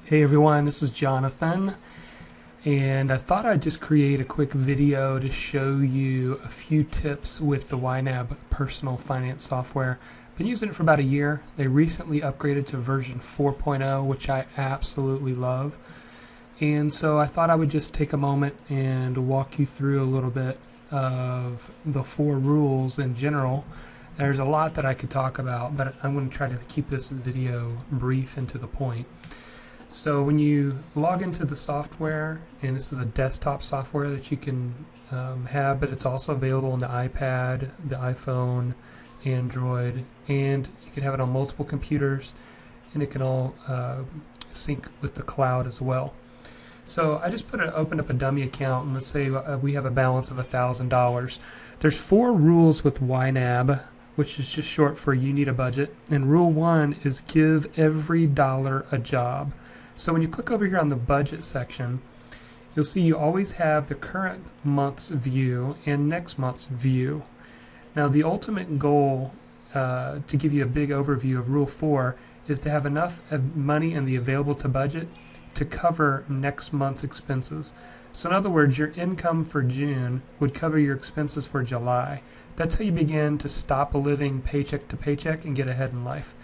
Hey everyone, this is Jonathan, and I thought I'd just create a quick video to show you a few tips with the YNAB personal finance software. Been using it for about a year. They recently upgraded to version 4.0, which I absolutely love. And so I thought I would just take a moment and walk you through a little bit of the 4 rules in general. There's a lot that I could talk about, but I'm going to try to keep this video brief and to the point. So when you log into the software, and this is a desktop software that you can have, but it's also available on the iPad, the iPhone, Android, and you can have it on multiple computers, and it can all sync with the cloud as well. So I just opened up a dummy account, and let's say we have a balance of $1,000. There's 4 rules with YNAB, which is just short for you need a budget. And rule 1 is give every dollar a job. So when you click over here on the budget section, you'll see you always have the current month's view and next month's view. Now the ultimate goal, to give you a big overview of rule 4, is to have enough money in the available to budget to cover next month's expenses. So in other words, your income for June would cover your expenses for July. That's how you begin to stop living paycheck to paycheck and get ahead in life.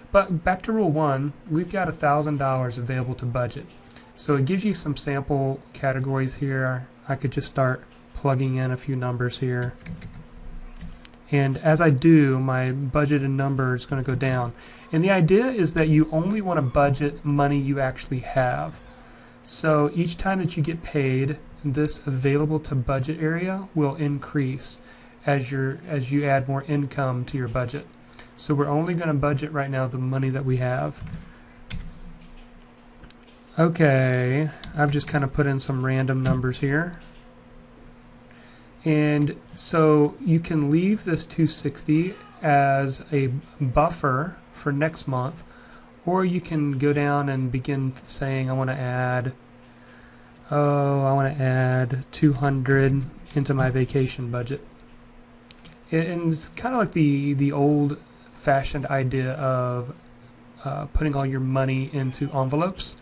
But back to rule 1, we've got $1,000 available to budget. So it gives you some sample categories here. I could just start plugging in a few numbers here. And as I do, my budgeted number is going to go down. And the idea is that you only want to budget money you actually have. So each time that you get paid, this available to budget area will increase as you add more income to your budget. So we're only going to budget right now the money that we have. Okay, I've just kind of put in some random numbers here. And so you can leave this 260 as a buffer for next month, or you can go down and begin saying I want to add 200 into my vacation budget. And it's kind of like the old-fashioned idea of putting all your money into envelopes,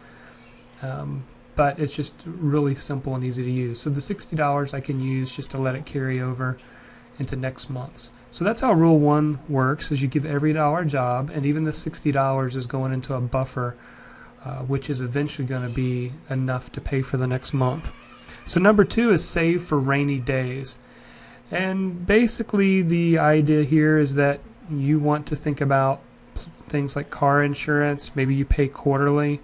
but it's just really simple and easy to use. So the $60 I can use just to let it carry over into next month's. So that's how rule 1 works, is you give every dollar a job, and even the $60 is going into a buffer, which is eventually going to be enough to pay for the next month. So number 2 is save for rainy days. And basically the idea here is that you want to think about things like car insurance. Maybe you pay quarterly,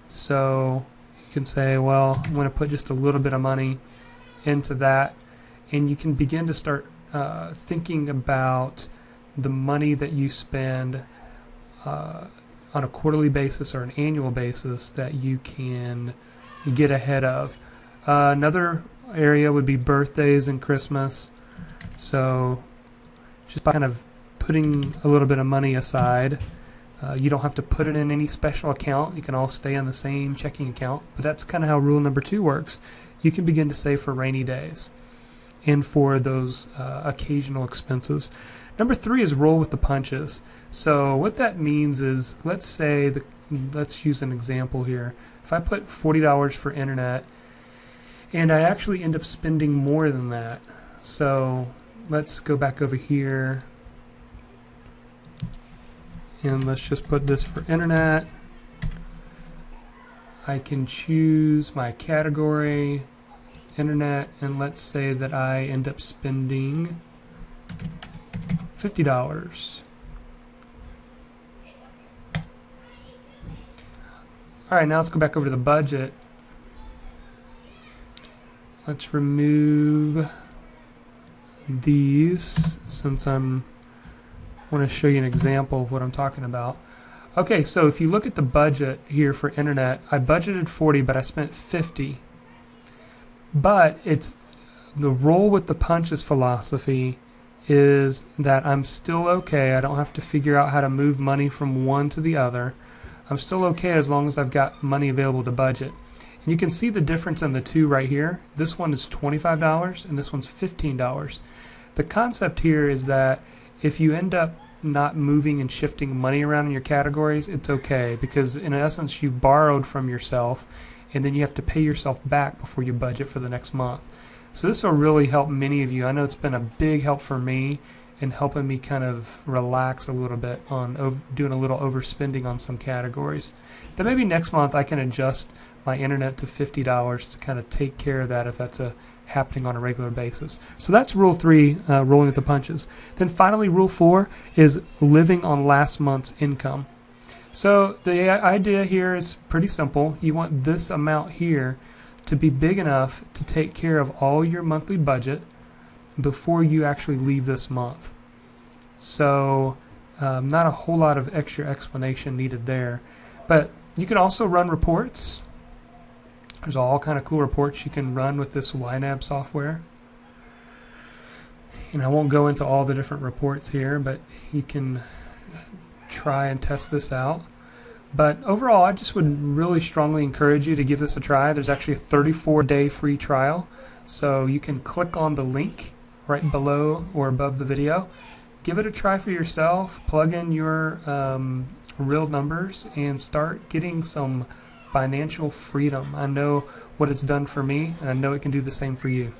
so you can say, well, I'm going to put just a little bit of money into that, and you can begin to start thinking about the money that you spend on a quarterly basis or an annual basis that you can get ahead of. Another area would be birthdays and Christmas. So just by kind of putting a little bit of money aside, you don't have to put it in any special account. You can all stay in the same checking account. But that's kind of how rule number 2 works. You can begin to save for rainy days and for those occasional expenses. Number 3 is roll with the punches. So what that means is, let's use an example here. If I put $40 for internet and I actually end up spending more than that, so let's go back over here and let's just put this for internet. I can choose my category, internet, and let's say that I end up spending $50. Alright, now let's go back over to the budget. Let's remove these, since I want to show you an example of what I'm talking about. Okay, so if you look at the budget here for internet, I budgeted 40, but I spent 50. But it's the roll with the punches philosophy is that I'm still okay. I don't have to figure out how to move money from one to the other. I'm still okay as long as I've got money available to budget. And you can see the difference in the 2 right here. This one is $25 and this one's $15. The concept here is that if you end up not moving and shifting money around in your categories, it's okay, because in essence you've borrowed from yourself and then you have to pay yourself back before you budget for the next month. So this will really help many of you. I know it's been a big help for me in helping me kind of relax a little bit on doing a little overspending on some categories. Then maybe next month I can adjust my internet to $50 to kind of take care of that if that's happening on a regular basis. So that's rule 3, rolling with the punches. Then finally, rule 4 is living on last month's income. So the idea here is pretty simple. You want this amount here to be big enough to take care of all your monthly budget before you actually leave this month. So not a whole lot of extra explanation needed there. But you can also run reports. There's all kind of cool reports you can run with this YNAB software. And I won't go into all the different reports here, but you can try and test this out. But overall, I just would really strongly encourage you to give this a try. There's actually a 34-day free trial. So you can click on the link right below or above the video. Give it a try for yourself. Plug in your real numbers and start getting some financial freedom. I know what it's done for me, and I know it can do the same for you.